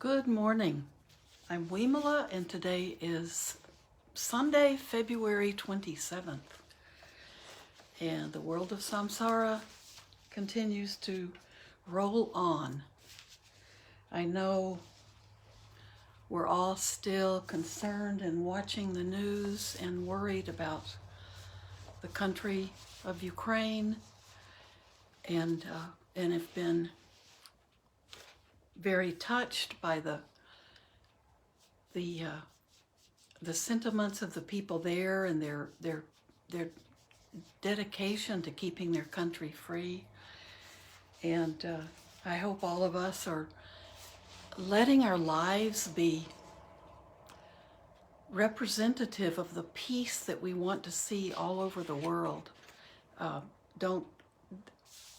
Good morning. I'm Vimala, and today is Sunday, February 27th. And the world of samsara continues to roll on. I know we're all still concerned and watching the news and worried about the country of Ukraine and have been very touched by the sentiments of the people there and their dedication to keeping their country free. And I hope all of us are letting our lives be representative of the peace that we want to see all over the world.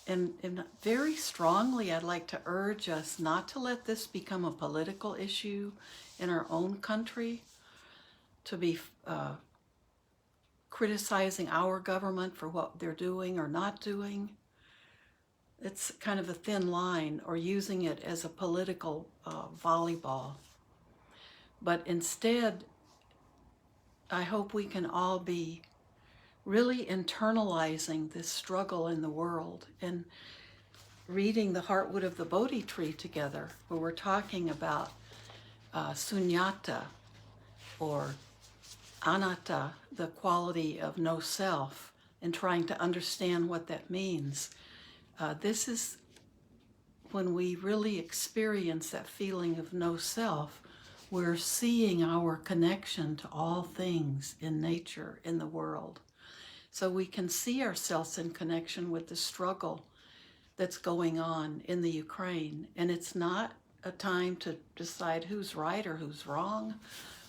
And very strongly, I'd like to urge us not to let this become a political issue in our own country, to be criticizing our government for what they're doing or not doing. It's kind of a thin line, or using it as a political volleyball. But instead, I hope we can all be really internalizing this struggle in the world and reading the Heartwood of the Bodhi tree together, where we're talking about sunyata or anatta, the quality of no self, and trying to understand what that means. This is when we really experience that feeling of no self. We're seeing our connection to all things in nature, in the world. So we can see ourselves in connection with the struggle that's going on in the Ukraine. And it's not a time to decide who's right or who's wrong,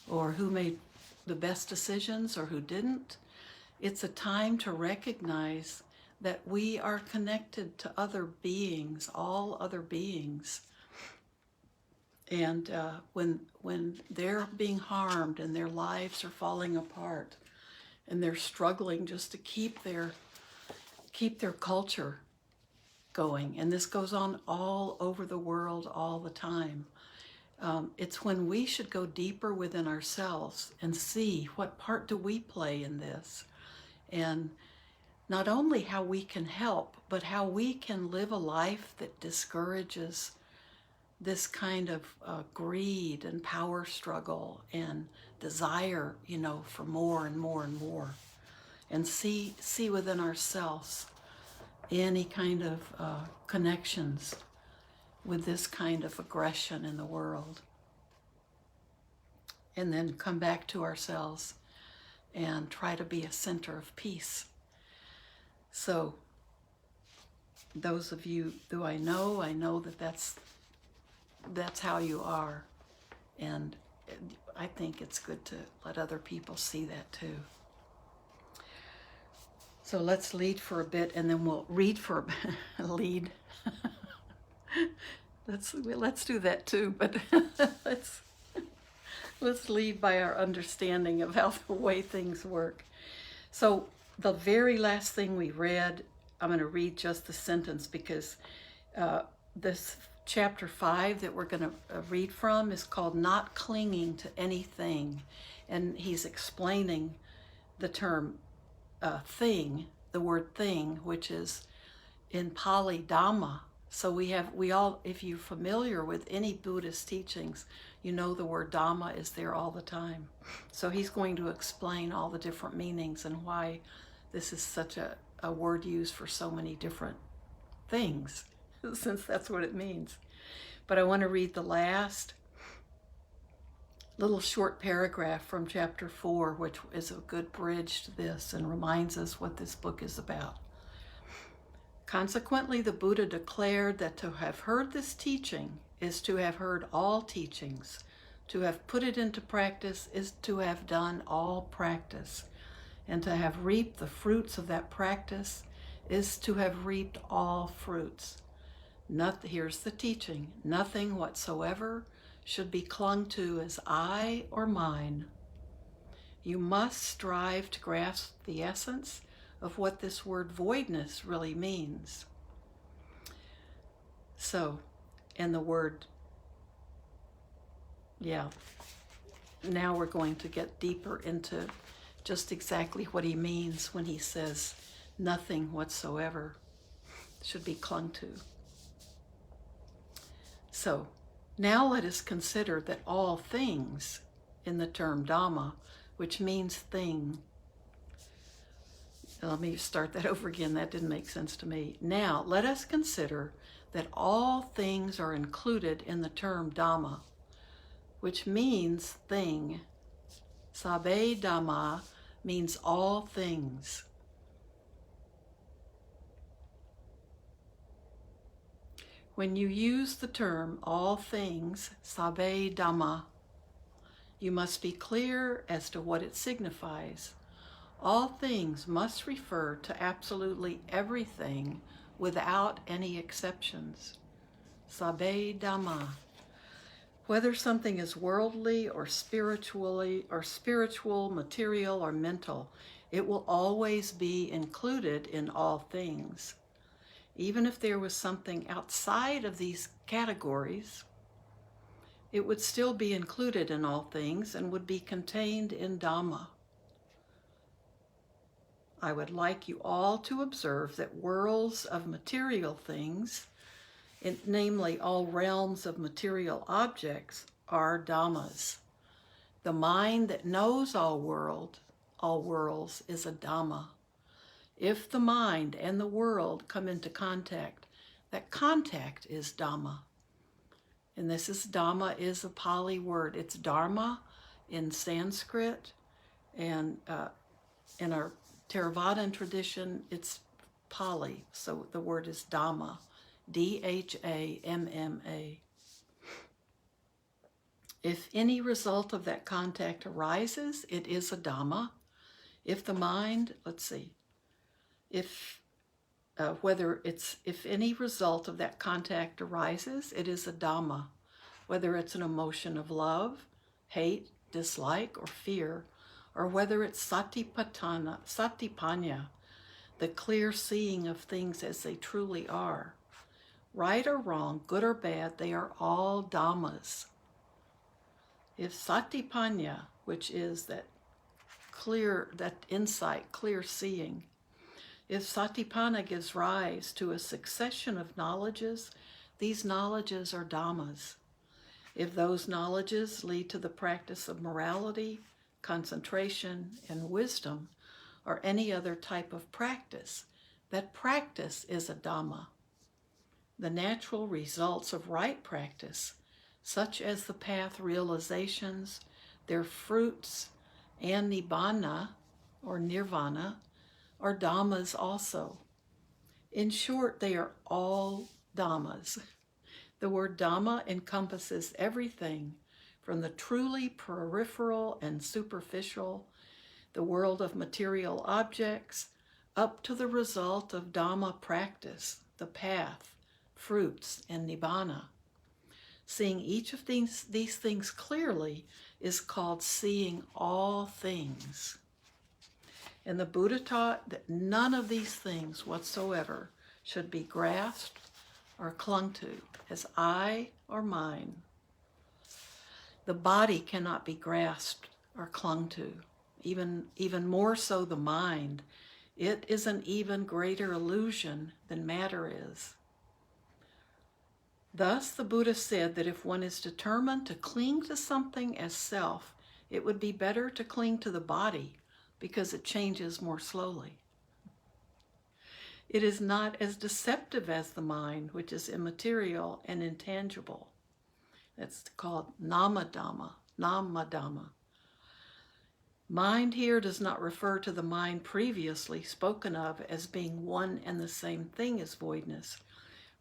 or who made the best decisions or who didn't. It's a time to recognize that we are connected to other beings, all other beings. And when they're being harmed and their lives are falling apart, and they're struggling just to keep their culture going. And this goes on all over the world all the time. It's when we should go deeper within ourselves and see what part do we play in this. And not only how we can help, but how we can live a life that discourages this kind of greed and power struggle and desire, for more and more and more, and see within ourselves any kind of connections with this kind of aggression in the world, and then come back to ourselves and try to be a center of peace. So those of you who I know that that's how you are, and I think it's good to let other people see that too. So let's lead for a bit, and then we'll read for a lead. Let's do that too, but let's lead by our understanding of how the way things work. So the very last thing we read, I'm going to read just the sentence, because this Chapter 5 that we're going to read from is called Not Clinging to Anything. And he's explaining the term thing, the word thing, which is in Pali Dhamma. So we all, if you're familiar with any Buddhist teachings, you know the word Dhamma is there all the time. So he's going to explain all the different meanings and why this is such a word used for so many different things, since that's what it means. But I want to read the last little short paragraph from Chapter 4, which is a good bridge to this and reminds us what this book is about. Consequently, the Buddha declared that to have heard this teaching is to have heard all teachings. To have put it into practice is to have done all practice. And to have reaped the fruits of that practice is to have reaped all fruits. Here's the teaching. Nothing whatsoever should be clung to as I or mine. You must strive to grasp the essence of what this word voidness really means. So, and the word Yeah. Now we're going to get deeper into just exactly what he means when he says nothing whatsoever should be clung to. So now let us consider that all things in the term Dhamma, which means thing. Let me start that over again. That didn't make sense to me. Now let us consider that all things are included in the term Dhamma, which means thing. Sabbe Dhamma means all things. When you use the term all things, Sabbe Dhamma, you must be clear as to what it signifies. All things must refer to absolutely everything without any exceptions. Sabbe Dhamma. Whether something is worldly or spiritual, material, or mental, it will always be included in all things. Even if there was something outside of these categories, it would still be included in all things and would be contained in Dhamma. I would like you all to observe that worlds of material things, namely all realms of material objects, are Dhammas. The mind that knows all worlds is a Dhamma. If the mind and the world come into contact, that contact is Dhamma. And this is Dhamma is a Pali word. It's Dharma in Sanskrit, and in our Theravadan tradition, it's Pali. So the word is Dhamma, Dhamma. If any result of that contact arises, it is a Dhamma. If the mind, if any result of that contact arises, it is a Dhamma. Whether it's an emotion of love, hate, dislike, or fear, or whether it's satipanya, the clear seeing of things as they truly are. Right or wrong, good or bad, they are all Dhammas. If satipanya, which is that insight, clear seeing, if satipanya gives rise to a succession of knowledges, these knowledges are Dhammas. If those knowledges lead to the practice of morality, concentration, and wisdom, or any other type of practice, that practice is a Dhamma. The natural results of right practice, such as the path realizations, their fruits, and nibbana, or nirvana, are Dhammas also. In short, they are all Dhammas. The word Dhamma encompasses everything from the truly peripheral and superficial, the world of material objects, up to the result of Dhamma practice, the path, fruits, and nibbana. Seeing each of these things clearly is called seeing all things. And the Buddha taught that none of these things whatsoever should be grasped or clung to as I or mine. The body cannot be grasped or clung to, even more so the mind. It is an even greater illusion than matter is. Thus, the Buddha said that if one is determined to cling to something as self, it would be better to cling to the body because it changes more slowly. It is not as deceptive as the mind, which is immaterial and intangible. That's called Namadhamma. Mind here does not refer to the mind previously spoken of as being one and the same thing as voidness.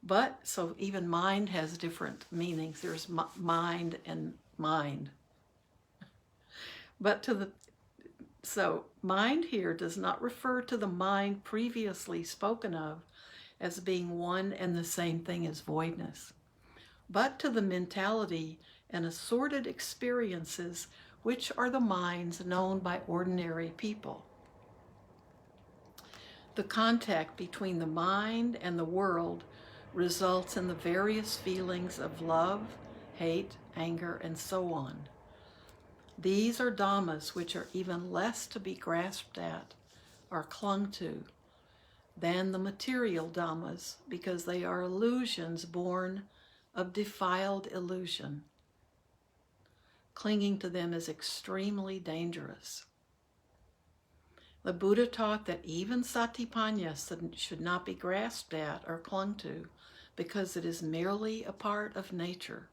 But, so even mind has different meanings. There's mind and mind. So mind here does not refer to the mind previously spoken of as being one and the same thing as voidness, but to the mentality and assorted experiences which are the minds known by ordinary people. The contact between the mind and the world results in the various feelings of love, hate, anger, and so on. These are dhammas which are even less to be grasped at or clung to than the material dhammas, because they are illusions born of defiled illusion. Clinging to them is extremely dangerous. The Buddha taught that even satipanya should not be grasped at or clung to, because it is merely a part of nature.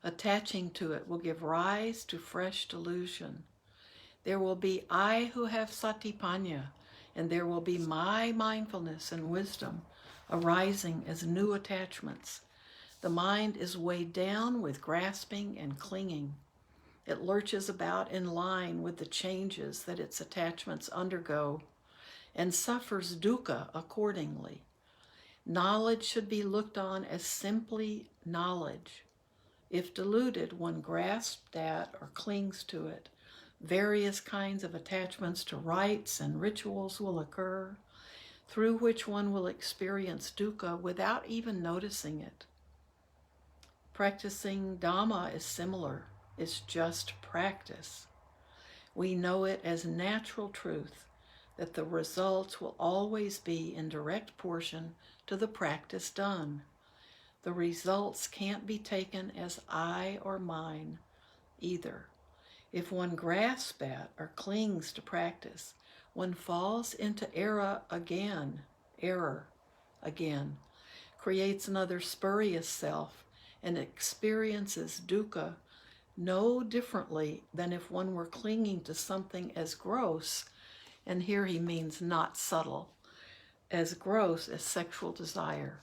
Attaching to it will give rise to fresh delusion. There will be I who have satipanya, and there will be my mindfulness and wisdom arising as new attachments. The mind is weighed down with grasping and clinging. It lurches about in line with the changes that its attachments undergo and suffers dukkha accordingly. Knowledge should be looked on as simply knowledge. If deluded, one grasps at or clings to it. Various kinds of attachments to rites and rituals will occur, through which one will experience dukkha without even noticing it. Practicing Dhamma is similar. It's just practice. We know it as natural truth that the results will always be in direct portion to the practice done. The results can't be taken as I or mine either. If one grasps at or clings to practice, one falls into error again, creates another spurious self, and experiences dukkha no differently than if one were clinging to something as gross, and here he means not subtle, as gross as sexual desire.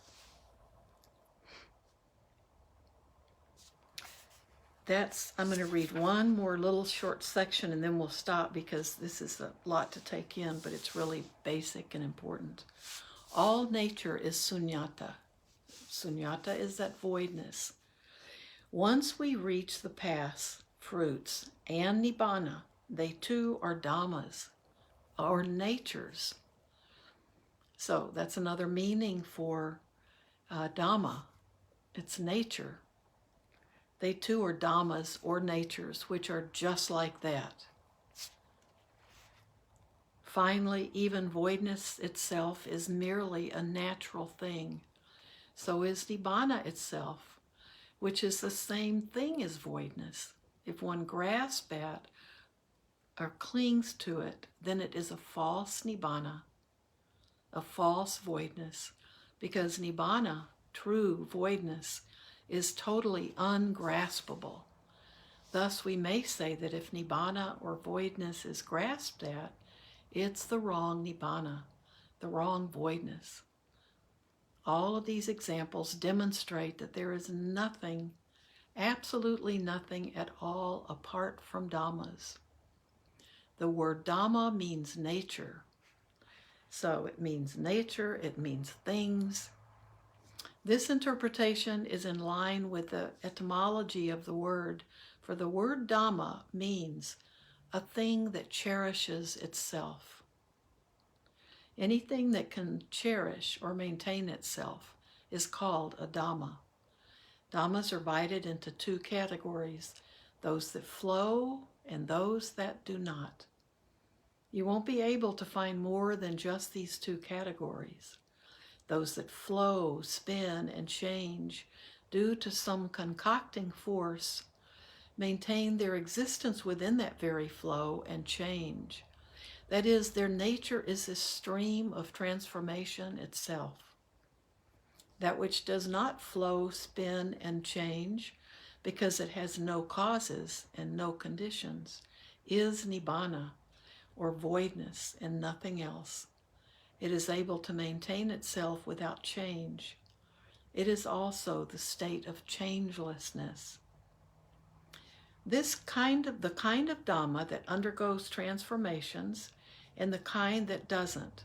I'm going to read one more little short section and then we'll stop, because this is a lot to take in, but it's really basic and important. All nature is sunyata. Sunyata is that voidness. Once we reach the paths, fruits, and nibbana, they too are dhammas, or natures. So that's another meaning for Dhamma. It's nature. They too are dhammas, or natures, which are just like that. Finally, even voidness itself is merely a natural thing. So is nibbana itself, which is the same thing as voidness. If one grasps at or clings to it, then it is a false nibbana, a false voidness, because nibbana, true voidness, is totally ungraspable. Thus we may say that if nibbana or voidness is grasped at, it's the wrong nibbana, the wrong voidness. All of these examples demonstrate that there is nothing, absolutely nothing at all apart from dhammas. The word dhamma means nature. So it means nature, it means things. This interpretation is in line with the etymology of the word, for the word Dhamma means a thing that cherishes itself. Anything that can cherish or maintain itself is called a Dhamma. Dhammas are divided into two categories, those that flow and those that do not. You won't be able to find more than just these two categories. Those that flow, spin, and change due to some concocting force maintain their existence within that very flow and change. That is, their nature is a stream of transformation itself. That which does not flow, spin, and change, because it has no causes and no conditions, is nibbana, or voidness, and nothing else. It is able to maintain itself without change. It is also the state of changelessness. The kind of Dhamma that undergoes transformations and the kind that doesn't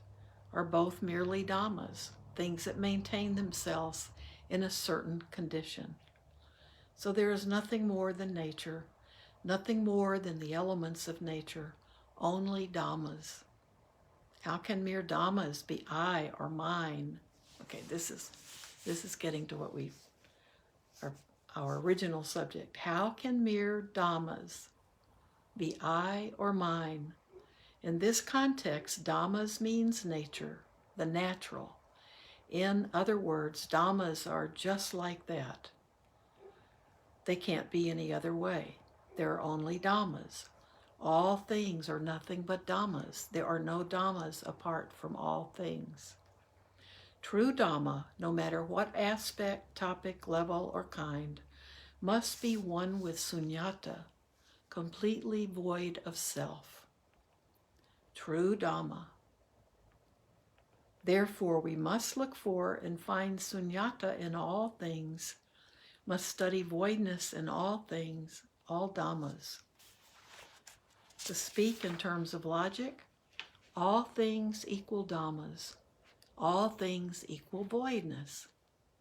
are both merely Dhammas, things that maintain themselves in a certain condition. So there is nothing more than nature, nothing more than the elements of nature, only Dhammas. How can mere Dhammas be I or mine? Okay, this is getting to what we are our original subject, how can mere dhammas be I or mine? In this context, dhammas means nature, the natural. In other words, dhammas are just like that. They can't be any other way. There are only dhammas. All things are nothing but dhammas. There are no dhammas apart from all things. True Dhamma, no matter what aspect, topic, level, or kind, must be one with sunyata, completely void of self. True Dhamma. Therefore, we must look for and find sunyata in all things, must study voidness in all things, all dhammas. To speak in terms of logic, all things equal dhammas. All things equal voidness.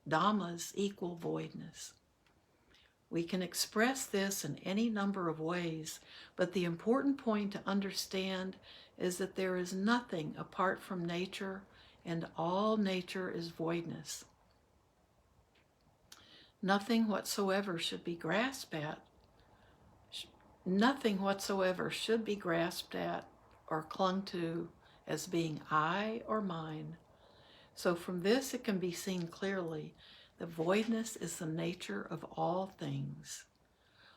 Dhammas equal voidness. We can express this in any number of ways, but the important point to understand is that there is nothing apart from nature, and all nature is voidness. Nothing whatsoever should be grasped at. Nothing whatsoever should be grasped at or clung to as being I or mine. So from this it can be seen clearly that voidness is the nature of all things.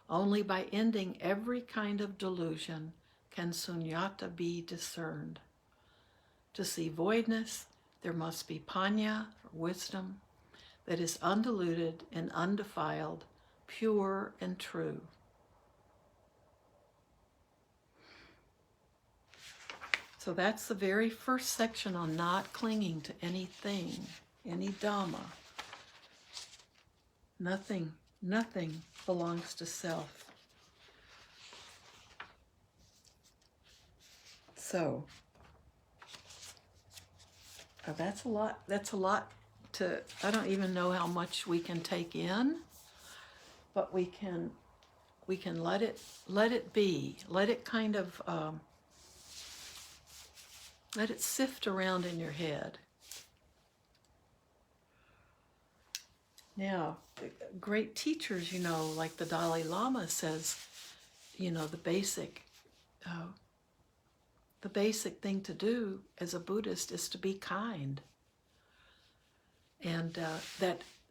Only by ending every kind of delusion can sunyata be discerned. To see voidness, there must be panya, or wisdom, that is undiluted and undefiled, pure and true. So that's the very first section on not clinging to anything, any Dhamma. Nothing belongs to self. So, that's a lot to, I don't even know how much we can take in, but we can let it be, let it kind of, let it sift around in your head. Now, great teachers, like the Dalai Lama says, the basic thing to do as a Buddhist is to be kind. And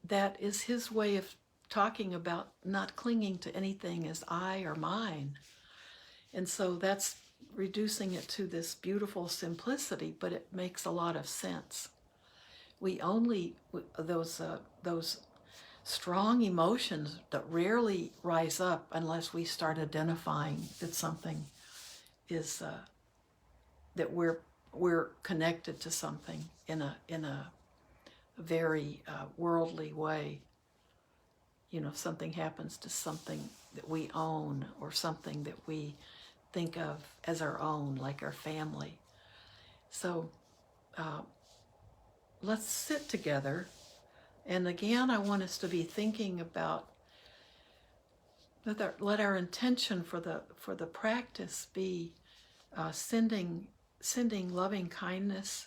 that is his way of talking about not clinging to anything as I or mine. And so that's reducing it to this beautiful simplicity, but it makes a lot of sense. We only, those strong emotions that rarely rise up unless we start identifying that something is, that we're connected to something in a very worldly way. If something happens to something that we own or something that we think of as our own, like our family. So let's sit together. And again, I want us to be thinking about, let our intention for the practice be sending loving kindness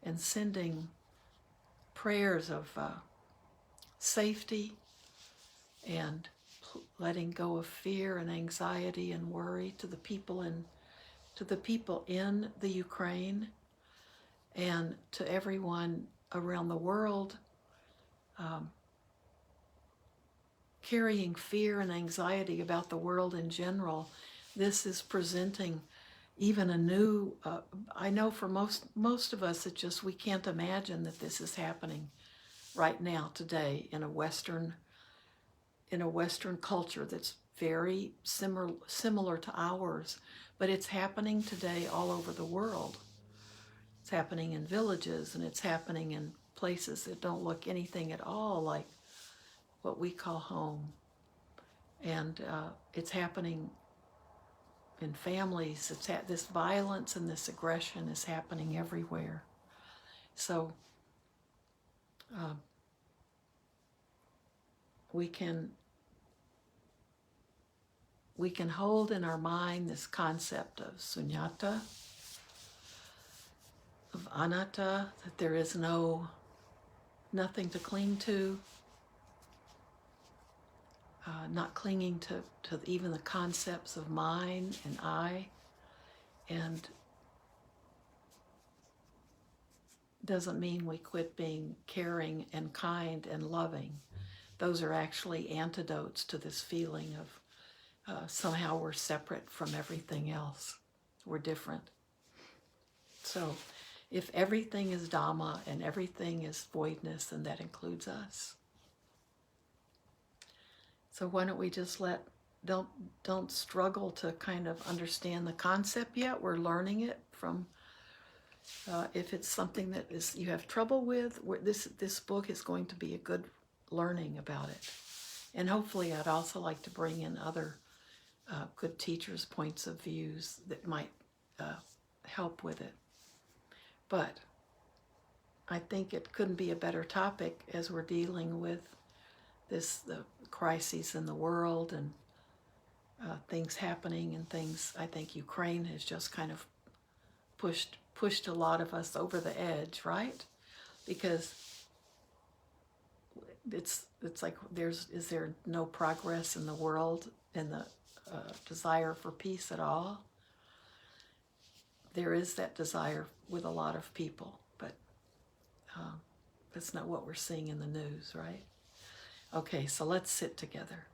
and sending prayers of safety and letting go of fear and anxiety and worry to the people in the Ukraine and to everyone around the world carrying fear and anxiety about the world in general. This is presenting even a new, I know for most of us, it's just we can't imagine that this is happening right now, today, in a Western culture that's very similar to ours, but it's happening today all over the world. It's happening in villages, and it's happening in places that don't look anything at all like what we call home. And it's happening in families. This violence and this aggression is happening everywhere. So we can hold in our mind this concept of sunyata, of anatta, that there is nothing to cling to, not clinging to even the concepts of mine and I, and doesn't mean we quit being caring and kind and loving. Those are actually antidotes to this feeling of somehow we're separate from everything else. We're different. So if everything is Dhamma and everything is voidness, then that includes us. So why don't we just don't struggle to kind of understand the concept yet. We're learning it from, if it's something that is you have trouble with, this book is going to be a good learning about it. And hopefully I'd also like to bring in other good teachers' points of views that might help with it. But I think it couldn't be a better topic as we're dealing with the crises in the world and things happening and things. I think Ukraine has just kind of pushed a lot of us over the edge, right? Because it's like is there no progress in the world and the desire for peace at all? There is that desire with a lot of people, but that's not what we're seeing in the news, right? Okay, so let's sit together.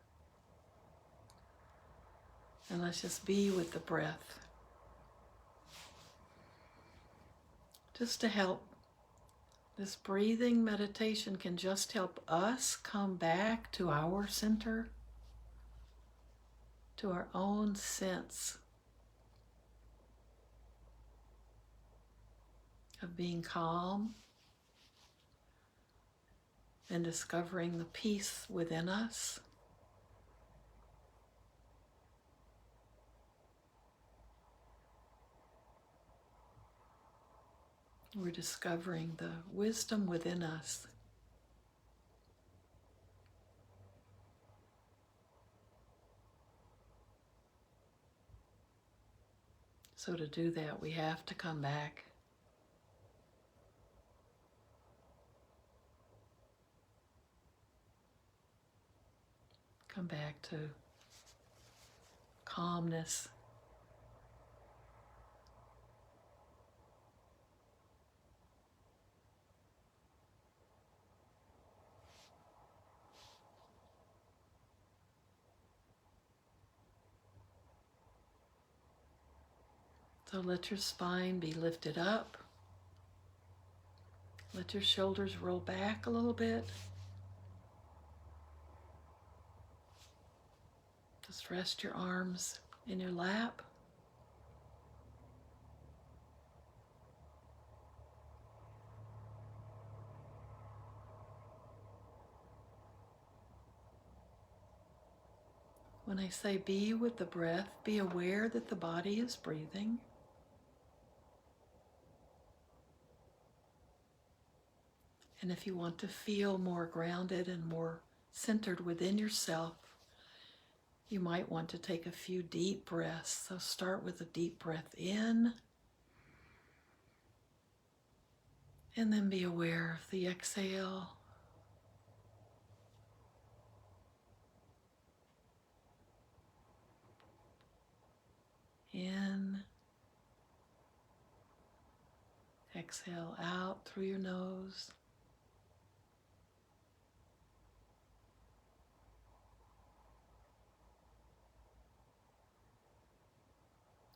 And let's just be with the breath. Just to help. This breathing meditation can just help us come back to our center, to our own sense of being calm and discovering the peace within us. We're discovering the wisdom within us. So to do that, we have to come back. Come back to calmness. So let your spine be lifted up. Let your shoulders roll back a little bit. Just rest your arms in your lap. When I say be with the breath, be aware that the body is breathing. And if you want to feel more grounded and more centered within yourself, you might want to take a few deep breaths. So start with a deep breath in, and then be aware of the exhale. In, exhale out through your nose.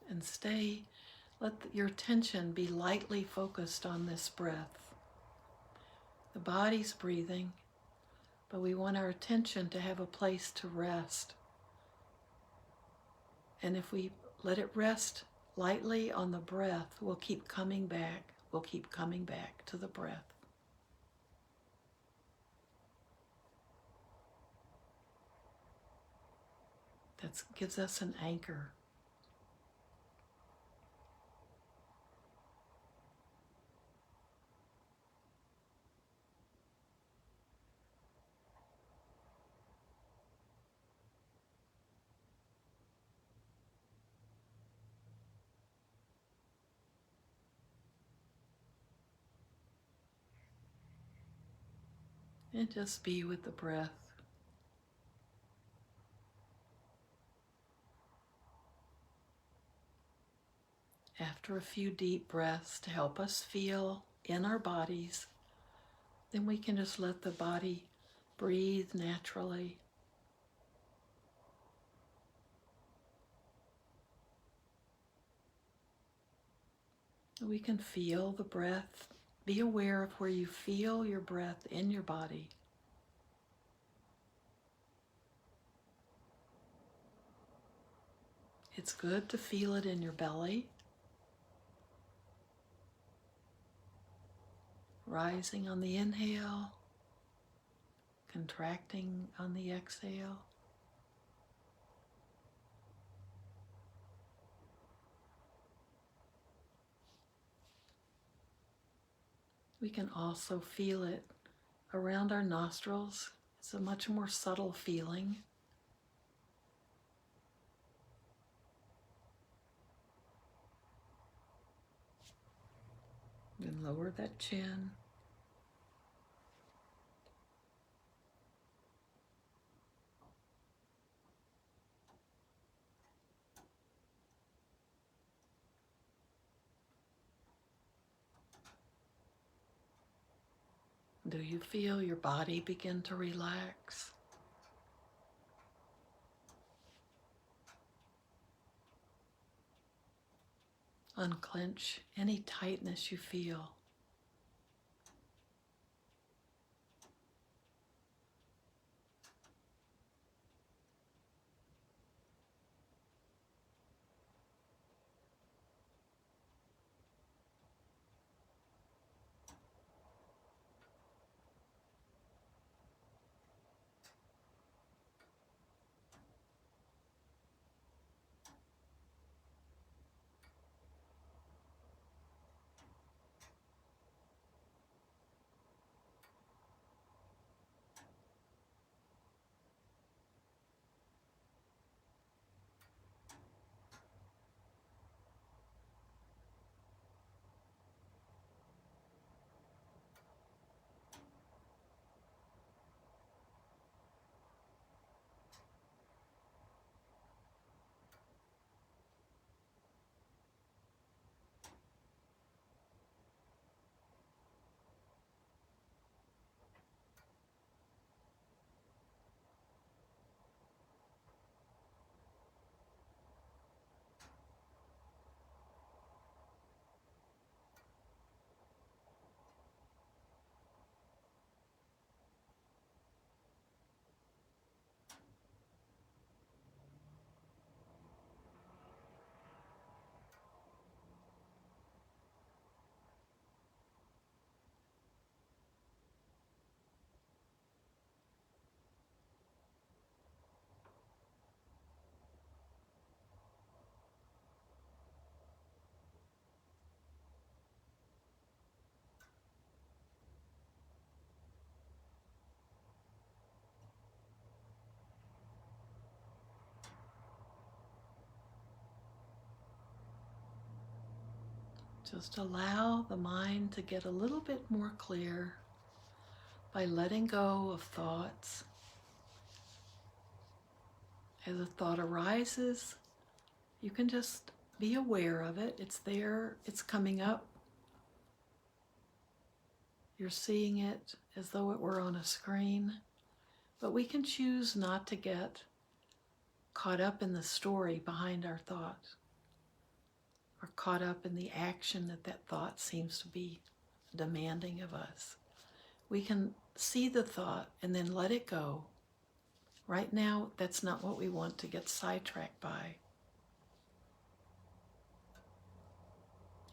And let your attention be lightly focused on this breath. The body's breathing, but we want our attention to have a place to rest. And if we let it rest lightly on the breath, we'll keep coming back. We'll keep coming back to the breath. That gives us an anchor. And just be with the breath. After a few deep breaths to help us feel in our bodies, then we can just let the body breathe naturally. We can feel the breath. Be aware of where you feel your breath in your body. It's good to feel it in your belly, rising on the inhale, contracting on the exhale. We can also feel it around our nostrils. It's a much more subtle feeling. Then lower that chin. Do you feel your body begin to relax? Unclench any tightness you feel. Just allow the mind to get a little bit more clear by letting go of thoughts. As a thought arises, you can just be aware of it. It's there, it's coming up. You're seeing it as though it were on a screen. But we can choose not to get caught up in the story behind our thought, or caught up in the action that that thought seems to be demanding of us. We can see the thought and then let it go. Right now, that's not what we want to get sidetracked by.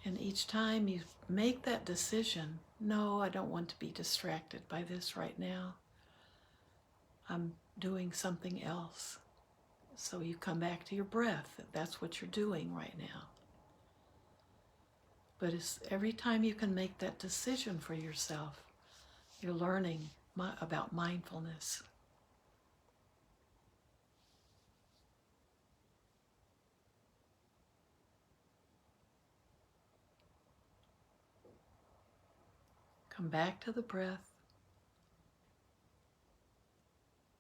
And each time you make that decision, no, I don't want to be distracted by this right now. I'm doing something else. So you come back to your breath. That's what you're doing right now. But it's every time you can make that decision for yourself, you're learning about mindfulness. Come back to the breath,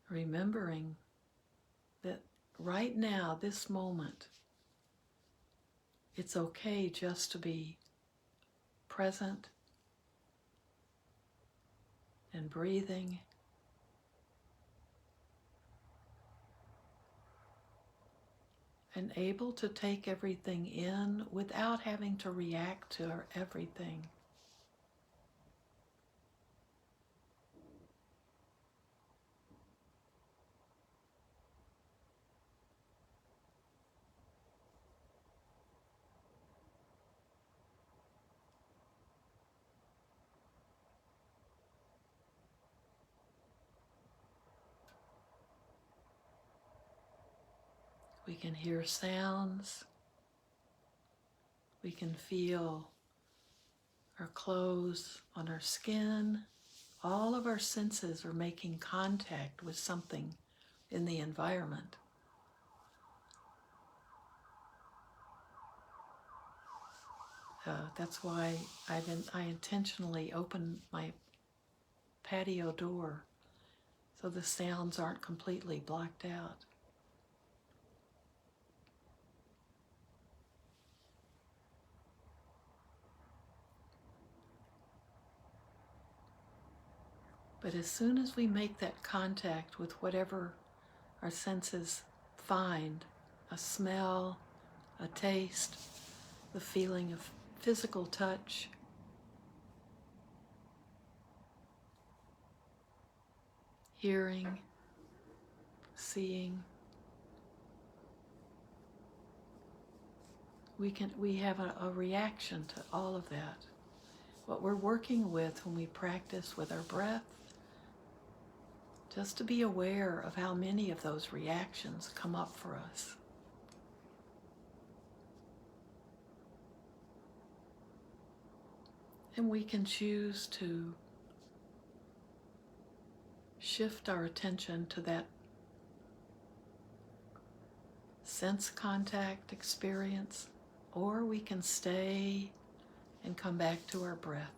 remembering that right now, this moment, it's okay just to be present and breathing. And able to take everything in without having to react to everything. We can hear sounds. We can feel our clothes on our skin. All of our senses are making contact with something in the environment. That's why I intentionally open my patio door so the sounds aren't completely blocked out. But as soon as we make that contact with whatever our senses find, a smell, a taste, the feeling of physical touch, hearing, seeing, we have a reaction to all of that. What we're working with when we practice with our breath, just to be aware of how many of those reactions come up for us. And we can choose to shift our attention to that sense contact experience, or we can stay and come back to our breath.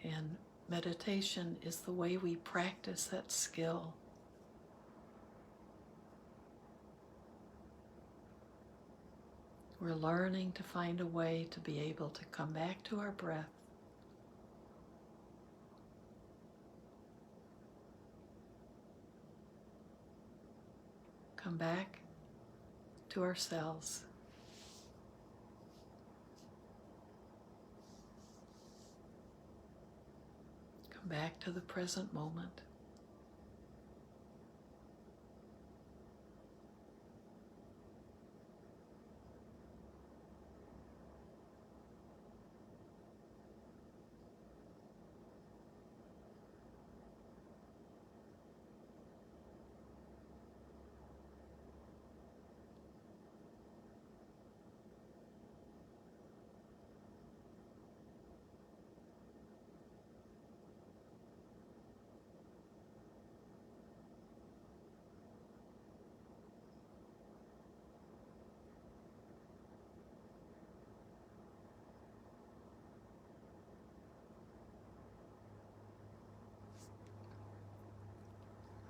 And meditation is the way we practice that skill. We're learning to find a way to be able to come back to our breath. Come back to ourselves. Come back to the present moment.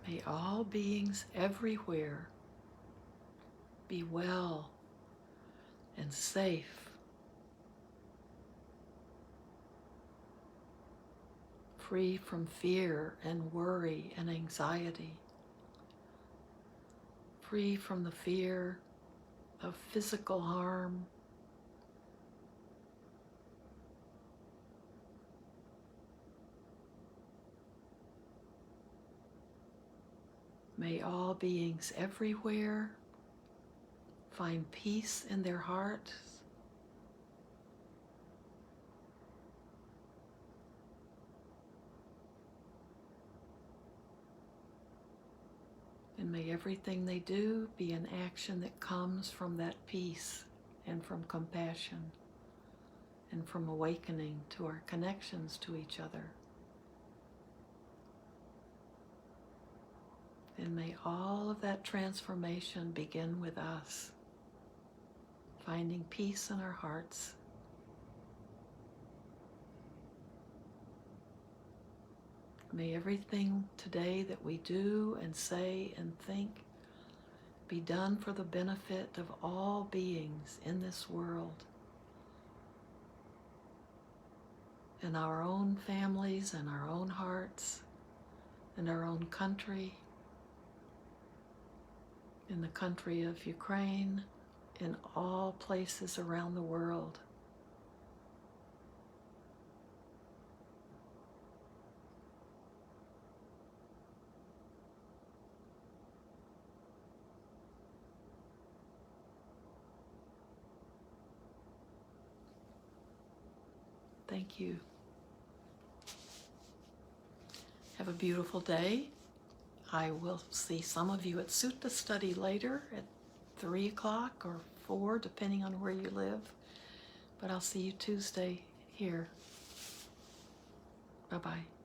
May all beings everywhere be well and safe, free from fear and worry and anxiety, free from the fear of physical harm, may all beings everywhere find peace in their hearts, and may everything they do be an action that comes from that peace and from compassion and from awakening to our connections to each other. And may all of that transformation begin with us. finding peace in our hearts. May everything today that we do and say and think be done for the benefit of all beings in this world, in our own families and our own hearts, in our own country, in the country of Ukraine, in all places around the world. Thank you. Have a beautiful day. I will see some of you at Sutta study later at 3 o'clock or 4, depending on where you live. But I'll see you Tuesday here. Bye-bye.